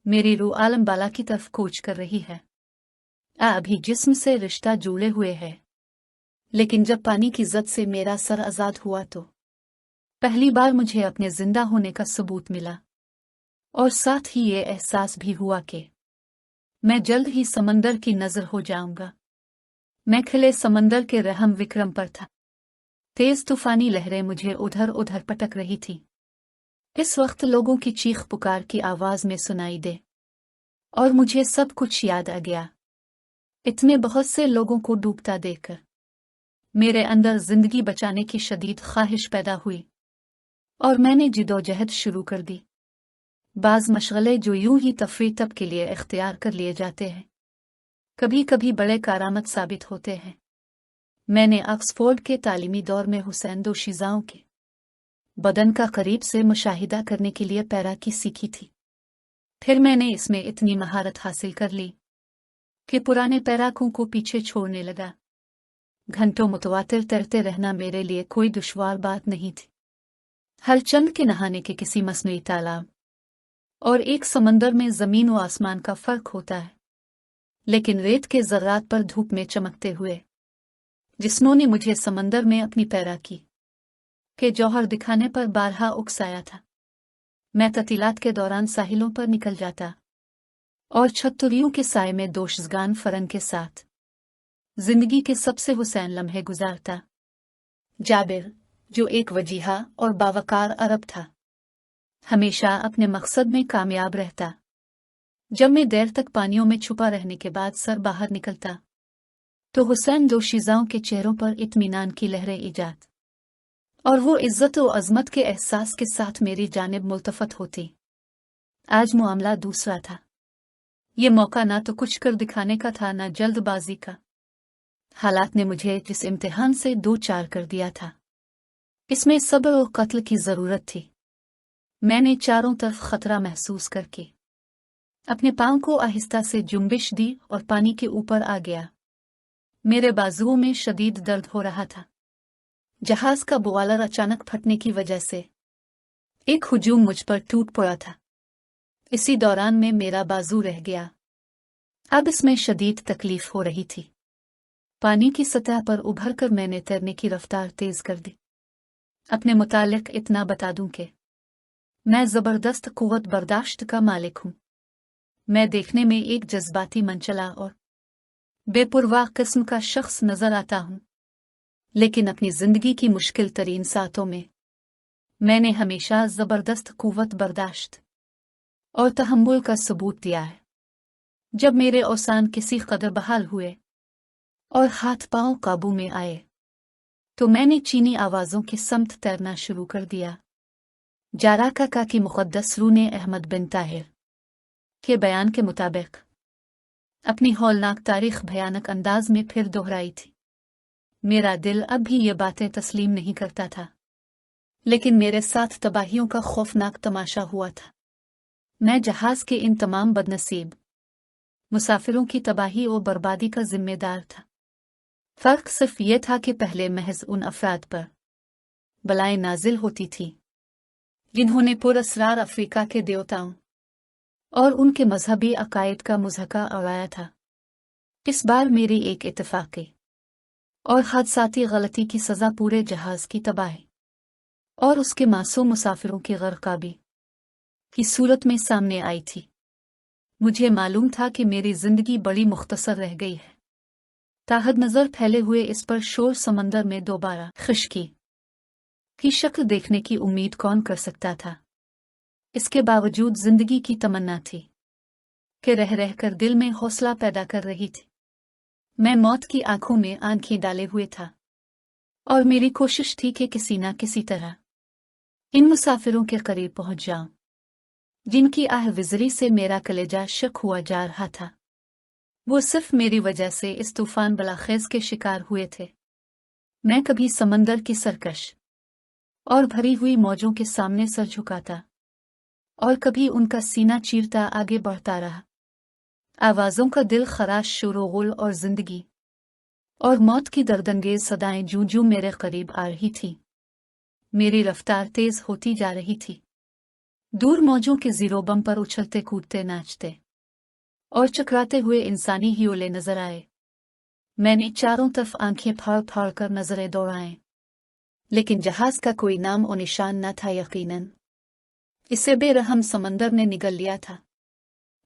मेरी रूह आलम बाला की तरफ कूच कर रही है। अभी जिस्म से रिश्ता जुड़े हुए है, लेकिन जब पानी की जद से मेरा सर आजाद हुआ तो पहली बार मुझे अपने जिंदा होने का सबूत मिला, और साथ ही ये एहसास भी हुआ कि मैं जल्द ही समंदर की नजर हो जाऊंगा। मैं खिले समंदर के रहम विक्रम पर था। तेज तूफानी लहरें मुझे उधर उधर पटक रही थी। इस वक्त लोगों की चीख पुकार की आवाज में सुनाई दे, और मुझे सब कुछ याद आ गया। इतने बहुत से लोगों को डूबता देखकर मेरे अंदर जिंदगी बचाने की शदीद ख्वाहिश पैदा हुई, और मैंने जिदोजहद शुरू कर दी। बाज मशगले जो यूं ही तफरी तब के लिए इख्तियार कर लिए जाते हैं, कभी कभी बड़े कारामद साबित होते हैं। मैंने ऑक्सफोर्ड के तालीमी दौर में हुसैन दोशीज़ाओं के बदन का करीब से मुशाहिदा करने के लिए तैराकी सीखी थी। फिर मैंने इसमें इतनी महारत हासिल कर ली कि पुराने तैराकों को पीछे छोड़ने लगा। घंटों मुतवातिर तैरते रहना मेरे लिए कोई दुश्वार बात नहीं थी। हर चंद के नहाने के किसी मसनूई तालाब और एक समंदर में जमीन व आसमान का फर्क होता है, लेकिन रेत के जर्रात पर धूप में चमकते हुए जिस्मों ने मुझे समंदर में अपनी तैराकी के जौहर दिखाने पर बारहा उकसाया था। मैं ततीलात के दौरान साहिलों पर निकल जाता और छतरियों के साए में दोशगान फरन के साथ जिंदगी के सबसे हुसैन लम्हे गुजारता। जाबिर, जो एक वजीहा और बावकार अरब था, हमेशा अपने मकसद में कामयाब रहता। जब मैं देर तक पानियों में छुपा रहने के बाद सर बाहर निकलता तो हुसैन दोशीज़ाओं के चेहरों पर इत्मीनान की लहरें ईजाद और वो इज्जत व अजमत के एहसास के साथ मेरी जानिब मुल्तफत होती। आज मामला दूसरा था। ये मौका ना तो कुछ कर दिखाने का था, ना जल्दबाजी का। हालात ने मुझे जिस इम्तिहान से दो चार कर दिया था, इसमें सब्र और कत्ल की जरूरत थी। मैंने चारों तरफ खतरा महसूस करके अपने पांव को आहिस्ता से जुम्बिश दी और पानी के ऊपर आ गया। मेरे बाजुओं में शदीद दर्द हो रहा था। जहाज का बुआलर अचानक फटने की वजह से एक हुजूम मुझ पर टूट पड़ा था। इसी दौरान में मेरा बाजू रह गया। अब इसमें शदीद तकलीफ हो रही थी। पानी की सतह पर उभर कर मैंने तैरने की रफ्तार तेज कर दी। अपने मुतालिक इतना बता दूं कि मैं जबरदस्त कुव्वत बर्दाश्त का मालिक हूं। मैं देखने में एक जज्बाती मनचला और बेपुरवाह किस्म का शख्स नजर आता हूं, लेकिन अपनी जिंदगी की मुश्किल तरीन सातों में मैंने हमेशा जबरदस्त कुव्वत बर्दाश्त और तहम्मुल का सबूत दिया है। जब मेरे औसान किसी कदर बहाल हुए और हाथ पांव काबू में आए तो मैंने चीनी आवाजों के समत तैरना शुरू कर दिया। जारा काका की मुक़द्दस रूह ने अहमद बिन ताहिर के बयान के मुताबिक अपनी हौलनाक तारीख भयानक अंदाज में फिर दोहराई थी। मेरा दिल अब भी ये बातें तस्लीम नहीं करता था, लेकिन मेरे साथ तबाहियों का खौफनाक तमाशा हुआ था। मैं जहाज के इन तमाम बदनसीब मुसाफिरों की तबाही और बर्बादी का जिम्मेदार था। फर्क सिर्फ ये था कि पहले महज उन अफराद पर बलाएं नाजिल होती थी जिन्होंने पुरअसरार अफ्रीका के देवताओं और उनके मजहबी अकायद का मुज़हका उड़ाया था। इस बार मेरी एक इत्तेफाकी और हादसाती गलती की सजा पूरे जहाज की तबाही और उसके मासूम मुसाफिरों की गर्काबी की सूरत में सामने आई थी। मुझे मालूम था कि मेरी जिंदगी बड़ी मुख्तसर रह गई है। ताहद नजर फैले हुए इस पर शोर समंदर में दोबारा खुश्की की शक्ल देखने की उम्मीद कौन कर सकता था। इसके बावजूद जिंदगी की तमन्ना थी कि रह रह कर दिल में हौसला पैदा कर रही थी। मैं मौत की आंखों में आंखें डाले हुए था और मेरी कोशिश थी कि किसी न किसी तरह इन मुसाफिरों के करीब पहुंच जाऊं जिनकी आहविजरी से मेरा कलेजा शक हुआ जा रहा था। वो सिर्फ मेरी वजह से इस तूफान बलाखेज के शिकार हुए थे। मैं कभी समंदर की सरकश और भरी हुई मौजों के सामने सर झुकाता और कभी उनका सीना चीरता आगे बढ़ता रहा। आवाजों का दिल खराश शोरगुल और जिंदगी और मौत की दर्दंगेज सदाएं जूं जूं मेरे करीब आ रही थी। मेरी रफ्तार तेज होती जा रही थी। दूर मौजों के जीरो बम पर उछलते कूदते नाचते और चकराते हुए इंसानी हियोले नजर आए। मैंने चारों तरफ आंखें फाड़ फाड़ कर नजरें दौड़ाएं, लेकिन जहाज का कोई नाम और निशान न था। यकीनन इसे बेरहम समंदर ने निगल लिया था।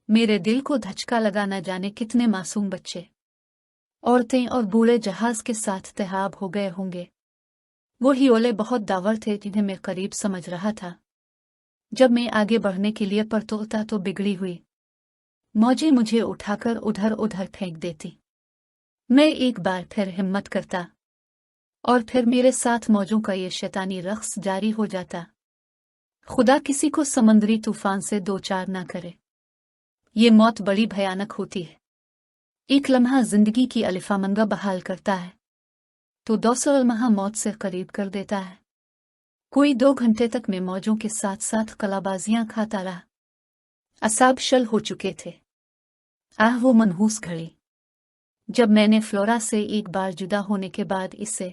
मेरे दिल को धचका लगा, न जाने कितने मासूम बच्चे, औरतें और बूढ़े जहाज के साथ तैहाब हो गए होंगे। वो हियोले बहुत दावर थे जिन्हें मैं करीब समझ रहा था। जब मैं आगे बढ़ने के लिए परतोता तो बिगड़ी हुई मौजें मुझे उठाकर उधर उधर फेंक देती। मैं एक बार फिर हिम्मत करता और फिर मेरे साथ मौजों का ये शैतानी रक्स जारी हो जाता। खुदा किसी को समंदरी तूफान से दो चार ना करे। ये मौत बड़ी भयानक होती है। एक लम्हा जिंदगी की अलिफामंगा बहाल करता है तो दूसरा लम्हा मौत से करीब कर देता है। कोई 2 घंटे तक मैं मौजों के साथ साथ कलाबाजियां खाता रहा। असाब शल हो चुके थे। वो मनहूस घड़ी जब मैंने फ्लोरा से एक बार जुदा होने के बाद इसे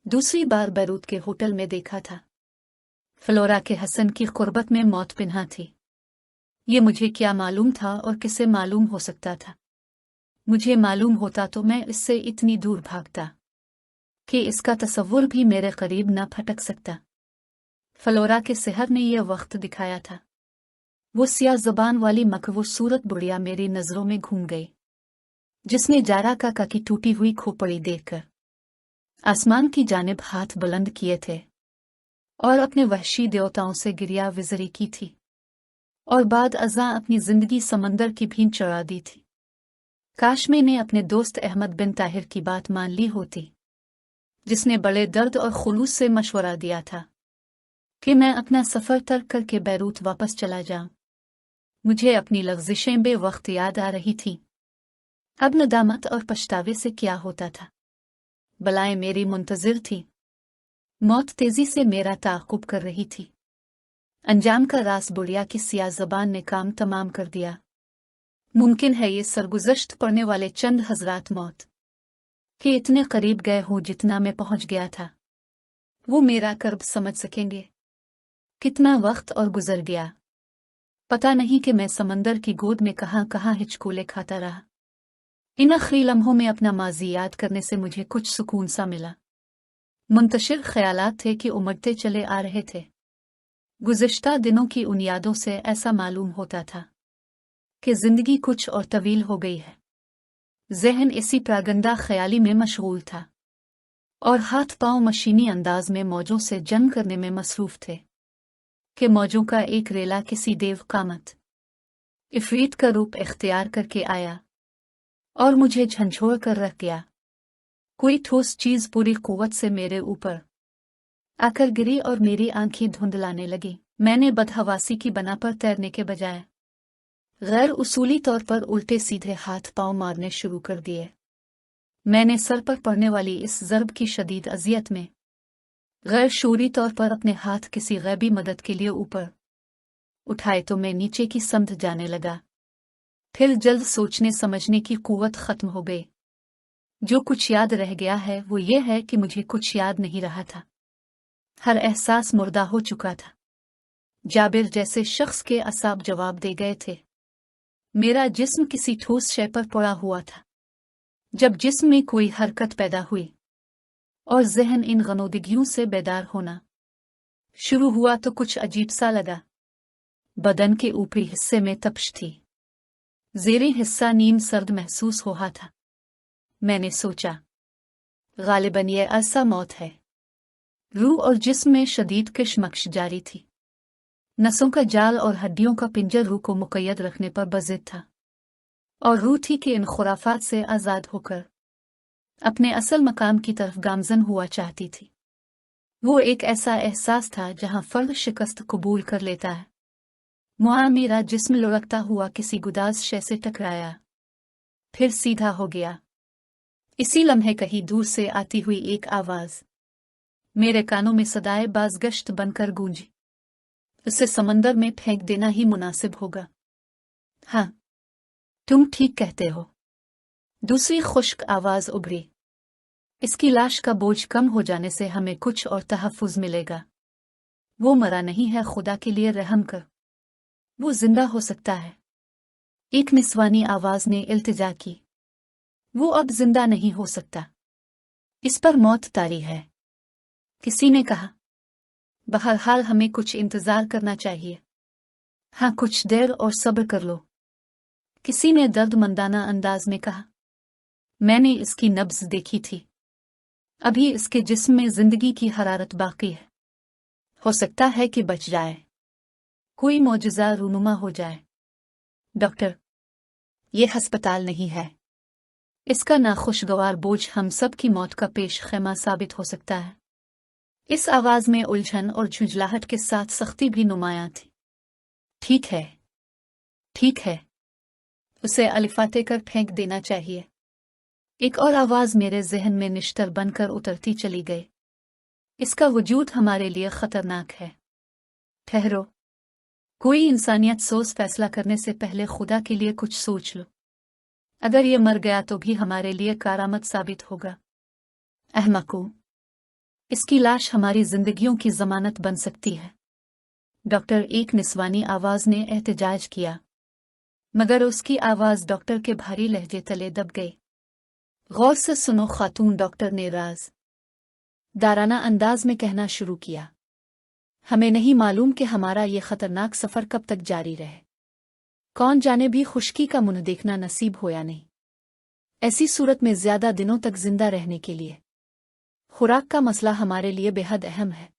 दूसरी बार बैरूत के होटल में देखा था। फ्लोरा के हसन की कुर्बत में मौत पिन्हा थी। ये मुझे क्या मालूम था और किसे मालूम हो सकता था। मुझे मालूम होता तो मैं इससे इतनी दूर भागता कि इसका तसव्वुर भी मेरे करीब न फटक सकता। फ्लोरा के सेहर ने यह वक्त दिखाया था। वो सिया ज़बान वाली मकवू सूरत बुढ़िया मेरी नज़रों में घूम गई, जिसने जारा काका की टूटी हुई खोपड़ी देखकर आसमान की जानिब हाथ बुलंद किए थे और अपने वहशी देवताओं से गिरिया विजरी की थी और बाद अज़ां अपनी जिंदगी समंदर की भीन चढ़ा दी थी। काश मैंने अपने दोस्त अहमद बिन ताहिर की बात मान ली होती, जिसने बड़े दर्द और खुलूस से मशवरा दिया था कि मैं अपना सफ़र तर्क करके बैरूत वापस चला जाऊं। मुझे अपनी लग़ज़िशें बेवक्त याद आ रही थीं। अब नदामत और पछतावे से क्या होता था। बलाएं मेरी मुंतज़िर थी। मौत तेजी से मेरा ताक़ुब कर रही थी। अंजाम का रास बुढ़िया की सिया ज़बान ने काम तमाम कर दिया। मुमकिन है ये सरगुज़श्त पड़ने वाले चंद हज़रात मौत के इतने करीब गए हों जितना मैं पहुंच गया था। वो मेरा कर्ब समझ सकेंगे। कितना वक्त और गुजर गया, पता नहीं कि मैं समंदर की गोद में कहाँ कहाँ हिचकोले खाता रहा। इन आखिरी लम्हों में अपना माजी याद करने से मुझे कुछ सुकून सा मिला। मुंतशिर ख्यालात थे कि उमड़ते चले आ रहे थे। गुज़िश्ता दिनों की उन यादों से ऐसा मालूम होता था कि जिंदगी कुछ और तवील हो गई है। ज़हन इसी प्रागंदा ख्याली में मशगूल था और हाथ पांव मशीनी अंदाज में मौजों से जंग करने में मसरूफ थे कि मौजों का एक रेला किसी देव कामत इफरीत का रूप इख्तियार करके आया और मुझे झंझोड़ कर रख गया। कोई ठोस चीज पूरी कुव्वत से मेरे ऊपर आकर गिरी और मेरी आंखें धुंधलाने लगी। मैंने बदहवासी की बना पर तैरने के बजाय गैर उसूली तौर पर उल्टे सीधे हाथ पांव मारने शुरू कर दिए। मैंने सर पर पड़ने वाली इस ज़र्ब की शदीद अजियत में गैर शूरी तौर पर अपने हाथ किसी गैबी मदद के लिए ऊपर उठाए तो मैं नीचे की समझ जाने लगा। फिर जल्द सोचने समझने की कुव्वत खत्म हो गई। जो कुछ याद रह गया है वो ये है कि मुझे कुछ याद नहीं रहा था। हर एहसास मुर्दा हो चुका था। जाबिर जैसे शख्स के असाब जवाब दे गए थे। मेरा जिस्म किसी ठोस शय पर पड़ा हुआ था। जब जिस्म में कोई हरकत पैदा हुई और ज़हन इन गनोदिगियों से बेदार होना शुरू हुआ तो कुछ अजीब सा लगा। बदन के ऊपरी हिस्से में तपश थी। ज़ेरी हिस्सा नीम सर्द महसूस हो रहा था। मैंने सोचा गालिबन ये ऐसा मौत है। रूह और जिस्म में शदीद कशमकश जारी थी। नसों का जाल और हड्डियों का पिंजर रूह को मुक़य्यद रखने पर बज़िद था और रूह थी कि इन खुराफात से आज़ाद होकर अपने असल मकाम की तरफ गामज़न हुआ चाहती थी। वो एक ऐसा एहसास था जहां फर्द शिकस्त कबूल कर लेता है। मुआ मेरा जिस्म लुढ़कता हुआ किसी गुदाज शय से टकराया, फिर सीधा हो गया। इसी लम्हे कहीं दूर से आती हुई एक आवाज़ मेरे कानों में सदाए बाज़गश्त बनकर गूंजी। उसे समंदर में फेंक देना ही मुनासिब होगा। हाँ, तुम ठीक कहते हो। दूसरी खुश्क आवाज़ उभरी। इसकी लाश का बोझ कम हो जाने से हमें कुछ और तहफ़्फ़ुज़ मिलेगा। वो मरा नहीं है, खुदा के लिए रहम कर। वो जिंदा हो सकता है। एक निस्वानी आवाज ने इल्तिजा की। वो अब जिंदा नहीं हो सकता। इस पर मौत तारी है। किसी ने कहा। बहरहाल हमें कुछ इंतजार करना चाहिए। हाँ, कुछ देर और सब्र कर लो, किसी ने दर्दमंदाना अंदाज में कहा। मैंने इसकी नब्ज देखी थी। अभी इसके जिस्म में जिंदगी की हरारत बाकी है। हो सकता है कि बच जाए, कोई मौजज़ा रूनुमा हो जाए। डॉक्टर, ये अस्पताल नहीं है। इसका नाखुशगवार बोझ हम सब की मौत का पेश खेमा साबित हो सकता है। इस आवाज में उलझन और झुंझलाहट के साथ सख्ती भी नुमायां थी। ठीक है, ठीक है, उसे अलिफाते कर फेंक देना चाहिए। एक और आवाज मेरे जहन में निश्तर बनकर उतरती चली गई। इसका वजूद हमारे लिए खतरनाक है। ठहरो, कोई इंसानियत सोच फैसला करने से पहले खुदा के लिए कुछ सोच लो। अगर ये मर गया तो भी हमारे लिए कारामत साबित होगा। अहमको, इसकी लाश हमारी जिंदगियों की जमानत बन सकती है। डॉक्टर, एक निस्वानी आवाज ने एहतजाज किया, मगर उसकी आवाज डॉक्टर के भारी लहजे तले दब गई। गौर से सुनो खातून, डॉक्टर ने राज दाराना अंदाज में कहना शुरू किया। हमें नहीं मालूम कि हमारा ये खतरनाक सफर कब तक जारी रहे। कौन जाने भी खुश्की का मुंह देखना नसीब हो या नहीं। ऐसी सूरत में ज्यादा दिनों तक जिंदा रहने के लिए खुराक का मसला हमारे लिए बेहद अहम है।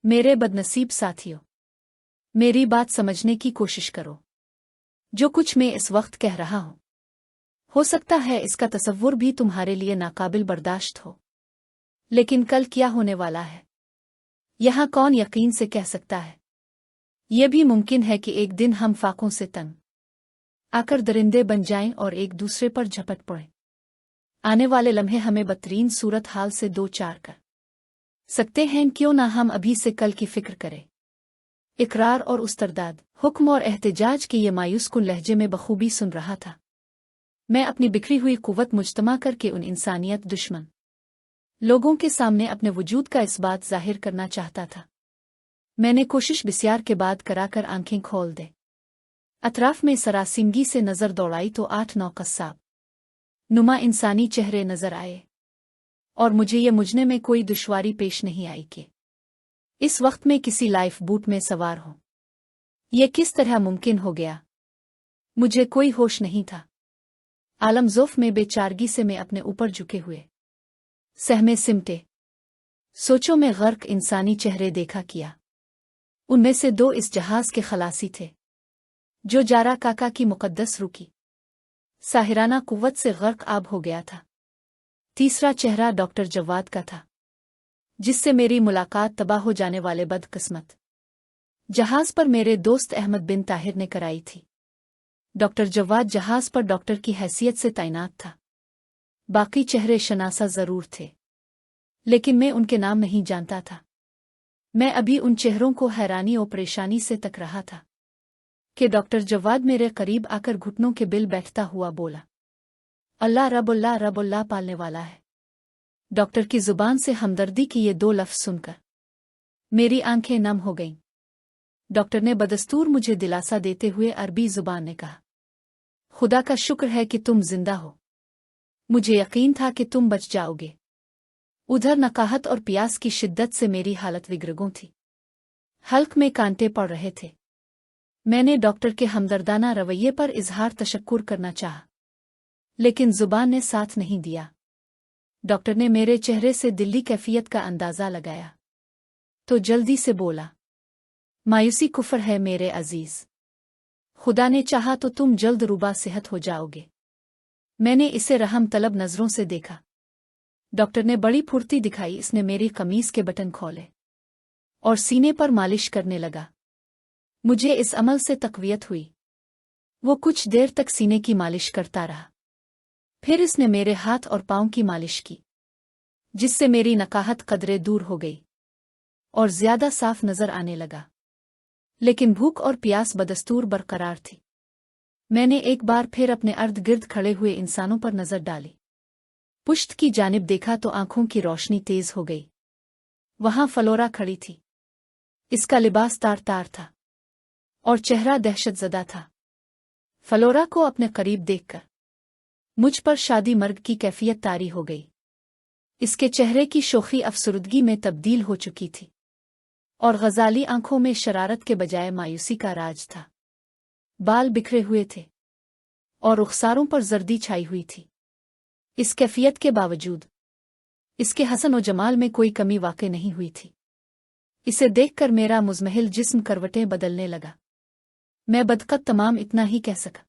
मेरे बदनसीब साथियों, मेरी बात समझने की कोशिश करो। जो कुछ मैं इस वक्त कह रहा हूं, हो सकता है इसका तसव्वुर भी तुम्हारे लिए नाकाबिल बर्दाश्त हो, लेकिन कल क्या होने वाला है, यहां कौन यकीन से कह सकता है। यह भी मुमकिन है कि एक दिन हम फाकों से तंग आकर दरिंदे बन जाएं और एक दूसरे पर झपट पड़ें। आने वाले लम्हे हमें बदतरीन सूरत हाल से दो चार कर सकते हैं। क्यों ना हम अभी से कल की फिक्र करें। इकरार और उस्तरदाद, हुक्म और एहतजाज के ये मायूस कुन लहजे में बखूबी सुन रहा था। मैं अपनी बिखरी हुई कुव्वत मुजतमा करके उन इंसानियत दुश्मन लोगों के सामने अपने वजूद का इस बात जाहिर करना चाहता था। मैंने कोशिश बिस्यार के बाद कराकर आंखें खोल दे अतराफ में सरासिमगी से नजर दौड़ाई तो 8-9 कस्साब नुमा इंसानी चेहरे नजर आए, और मुझे ये मुझने में कोई दुश्वारी पेश नहीं आई कि इस वक्त में किसी लाइफ बूट में सवार हूं। यह किस तरह मुमकिन हो गया। मुझे कोई होश नहीं था। आलमज़ोफ में बेचारगी से मैं अपने ऊपर झुके हुए सहमे सिमटे सोचों में गर्क इंसानी चेहरे देखा किया। उनमें से 2 इस जहाज के खलासी थे जो जारा काका की मुकद्दस रुकी साहिराना कुव्वत से गर्क आब हो गया था। तीसरा चेहरा डॉक्टर जवाद का था, जिससे मेरी मुलाकात तबाह हो जाने वाले बदकिस्मत जहाज पर मेरे दोस्त अहमद बिन ताहिर ने कराई थी। डॉक्टर जवाद जहाज पर डॉक्टर की हैसियत से तैनात था। बाकी चेहरे शनासा जरूर थे, लेकिन मैं उनके नाम नहीं जानता था। मैं अभी उन चेहरों को हैरानी और परेशानी से तक रहा था कि डॉक्टर जवाद मेरे करीब आकर घुटनों के बिल बैठता हुआ बोला, अल्लाह रबुल्ला पालने वाला है। डॉक्टर की जुबान से हमदर्दी की ये 2 लफ्ज़ सुनकर मेरी आंखें नम हो गईं। डॉक्टर ने बदस्तूर मुझे दिलासा देते हुए अरबी जुबान में कहा, खुदा का शुक्र है कि तुम जिंदा हो। मुझे यकीन था कि तुम बच जाओगे। उधर नकाहत और प्यास की शिद्दत से मेरी हालत विगरगों थी। हल्क में कांटे पड़ रहे थे। मैंने डॉक्टर के हमदर्दाना रवैये पर इजहार तशक्कुर करना चाहा, लेकिन जुबान ने साथ नहीं दिया। डॉक्टर ने मेरे चेहरे से दिल्ली कैफियत का अंदाजा लगाया तो जल्दी से बोला, मायूसी कुफर है मेरे अजीज। खुदा ने चाहा तो तुम जल्द रुबा सेहत हो जाओगे। मैंने इसे रहम तलब नजरों से देखा। डॉक्टर ने बड़ी फुर्ती दिखाई। इसने मेरी कमीज के बटन खोले और सीने पर मालिश करने लगा। मुझे इस अमल से तकवीयत हुई। वो कुछ देर तक सीने की मालिश करता रहा। फिर इसने मेरे हाथ और पांव की मालिश की, जिससे मेरी नकाहत कदरे दूर हो गई और ज्यादा साफ नजर आने लगा। लेकिन भूख और प्यास बदस्तूर बरकरार थी। मैंने एक बार फिर अपने अर्द गिर्द खड़े हुए इंसानों पर नजर डाली। पुश्त की जानिब देखा तो आंखों की रोशनी तेज हो गई। वहां फलोरा खड़ी थी। इसका लिबास तार तार था और चेहरा दहशतज़दा था। फ्लोरा को अपने करीब देखकर मुझ पर शादी मर्ग की कैफियत तारी हो गई। इसके चेहरे की शोखी अफसरुदगी में तब्दील हो चुकी थी और गजाली आंखों में शरारत के बजाय मायूसी का राज था। बाल बिखरे हुए थे और रुखसारों पर जर्दी छाई हुई थी। इस कैफियत के बावजूद इसके हसन और जमाल में कोई कमी वाक़ई नहीं हुई थी। इसे देखकर मेरा मुज़महिल जिस्म करवटें बदलने लगा। मैं बदकत तमाम इतना ही कह सका।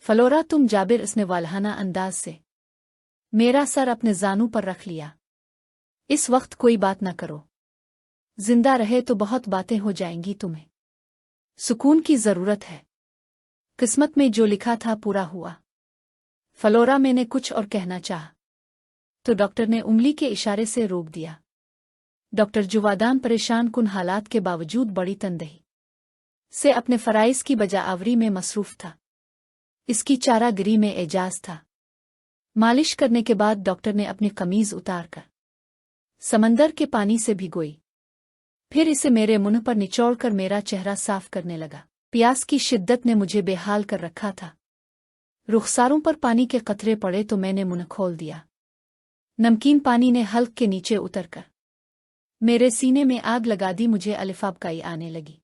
फ्लोरा तुम जाबिर, इसने वालहाना अंदाज से मेरा सर अपने जानू पर रख लिया। इस वक्त कोई बात न करो, जिंदा रहे तो बहुत बातें हो जाएंगी। तुम्हें सुकून की जरूरत है। किस्मत में जो लिखा था पूरा हुआ। फ्लोरा, मैंने कुछ और कहना चाहा तो डॉक्टर ने उंगली के इशारे से रोक दिया। डॉक्टर जुवादान परेशान कुन हालात के बावजूद बड़ी तनदेही से अपने फराइज की बजाआवरी में मसरूफ था। इसकी चारागिरी में एजाज था। मालिश करने के बाद डॉक्टर ने अपनी कमीज उतारकर समंदर के पानी से भिगोई, फिर इसे मेरे मुंह पर निचोड़कर मेरा चेहरा साफ करने लगा। प्यास की शिद्दत ने मुझे बेहाल कर रखा था। रुखसारों पर पानी के कतरे पड़े तो मैंने मुंह खोल दिया। नमकीन पानी ने हल्क के नीचे उतरकर मेरे सीने में आग लगा दी। मुझे अलिफाबकाई आने लगी।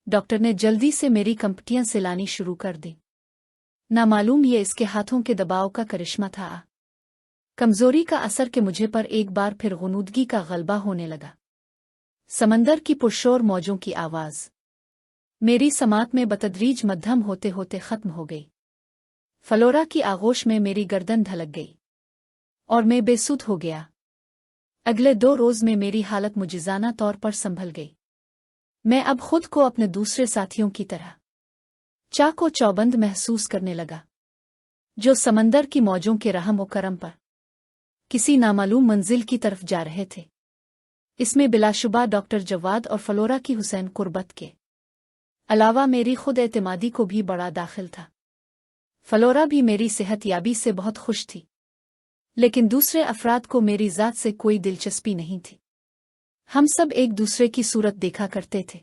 डॉक्टर ने जल्दी से मेरी कंपटियां सिलानी शुरू कर दी। ना मालूम ये इसके हाथों के दबाव का करिश्मा था, कमजोरी का असर के मुझे पर एक बार फिर गुनूदगी का गलबा होने लगा। समंदर की पुरशोर मौजों की आवाज मेरी समात में बतदरीज मध्यम होते होते खत्म हो गई। फ्लोरा की आगोश में मेरी गर्दन ढलक गई और मैं बेसुध हो गया। अगले 2 रोज में मेरी हालत मुजिजाना तौर पर संभल गई। मैं अब खुद को अपने दूसरे साथियों की तरह चाको चौबंद महसूस करने लगा, जो समंदर की मौजों के रहम व करम पर किसी नामालूम मंजिल की तरफ जा रहे थे। इसमें बिलाशुबा डॉक्टर जवाद और फ्लोरा की हुसैन कुर्बत के अलावा मेरी खुद एतमादी को भी बड़ा दाखिल था। फ्लोरा भी मेरी सेहत याबी से बहुत खुश थी, लेकिन दूसरे अफराद को मेरी ज़ात से कोई दिलचस्पी नहीं थी। हम सब एक दूसरे की सूरत देखा करते थे।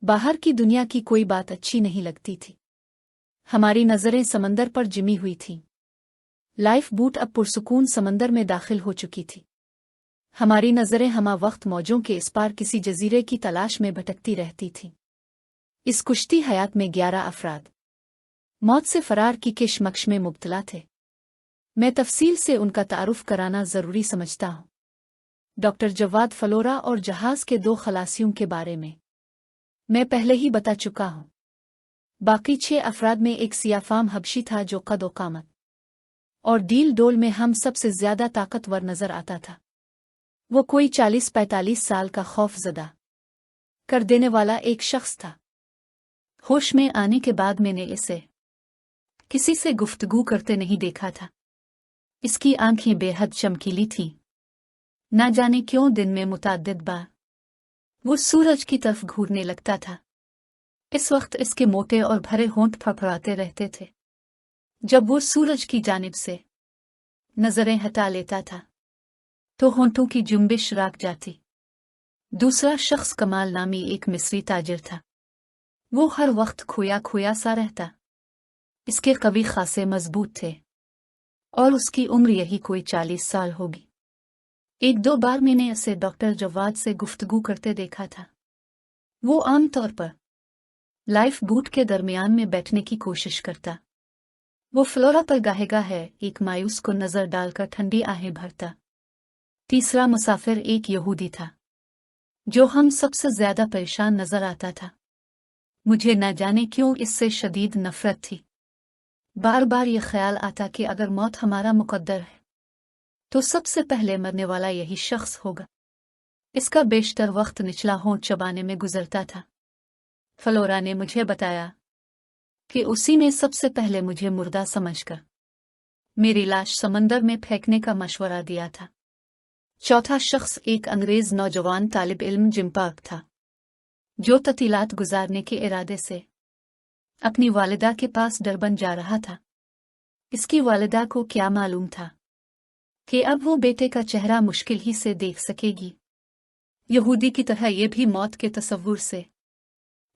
बाहर की दुनिया की कोई बात अच्छी नहीं लगती थी। हमारी नज़रें समंदर पर जिमी हुई थीं। लाइफ बूट अब पुरसुकून समंदर में दाखिल हो चुकी थी। हमारी नज़रें हमा वक्त मौजों के इस पार किसी जजीरे की तलाश में भटकती रहती थीं। इस कुश्ती हयात में 11 अफराद मौत से फरार की किशमकश में मुब्तला थे। मैं तफसील से उनका तारुफ कराना ज़रूरी समझता हूँ। डॉक्टर जवाद, फ्लोरा और जहाज़ के 2 खलासियों के बारे में मैं पहले ही बता चुका हूँ। बाकी 6 अफराद में एक सियाफाम हबशी था जो कद कामत और डील डोल में हम सबसे ज्यादा ताकतवर नजर आता था। वो कोई 40-45 साल का खौफजदा कर देने वाला एक शख्स था। होश में आने के बाद मैंने इसे किसी से गुफ्तगू करते नहीं देखा था। इसकी आंखें बेहद चमकीली थीं। ना जाने क्यों दिन में मुतअद्दिद बार वो सूरज की तरफ घूरने लगता था। इस वक्त इसके मोटे और भरे होंठ फड़फड़ाते रहते थे। जब वो सूरज की जानिब से नजरें हटा लेता था तो होंठों की जुम्बिश राग जाती। दूसरा शख्स कमाल नामी एक मिस्री ताजिर था। वो हर वक्त खोया खोया सा रहता। इसके कवी खासे मजबूत थे और उसकी उम्र यही कोई 40 साल होगी। 1-2 बार मैंने इसे डॉक्टर जवाद से गुफ्तगू करते देखा था। वो आम तौर पर लाइफ बूट के दरमियान में बैठने की कोशिश करता। वो फ्लोरा पर गाहे एक मायूस को नजर डालकर ठंडी आहें भरता। तीसरा मुसाफिर एक यहूदी था जो हम सबसे ज्यादा परेशान नजर आता था। मुझे न जाने क्यों इससे शदीद नफरत थी। बार बार ये ख्याल आता कि अगर मौत हमारा मुकद्दर है तो सबसे पहले मरने वाला यही शख्स होगा। इसका बेशतर वक्त निचला होंठ चबाने में गुजरता था। फ्लोरा ने मुझे बताया कि उसी ने सबसे पहले मुझे मुर्दा समझकर मेरी लाश समंदर में फेंकने का मशवरा दिया था। चौथा शख्स एक अंग्रेज नौजवान तालिब इल्म जिम पार्क था जो ततीलात गुजारने के इरादे से अपनी वालिदा के पास डरबन जा रहा था। इसकी वालिदा को क्या मालूम था कि अब वो बेटे का चेहरा मुश्किल ही से देख सकेगी। यहूदी की तरह ये भी मौत के तस्वुर से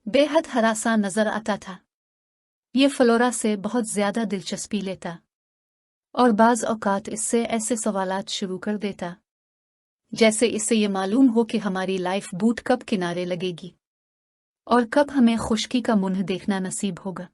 बेहद हरासा नजर आता था। ये फ्लोरा से बहुत ज्यादा दिलचस्पी लेता और बाज औकात इससे ऐसे सवालात शुरू कर देता जैसे इससे ये मालूम हो कि हमारी लाइफ बूट कब किनारे लगेगी और कब हमें खुश्की का मुंह देखना नसीब होगा।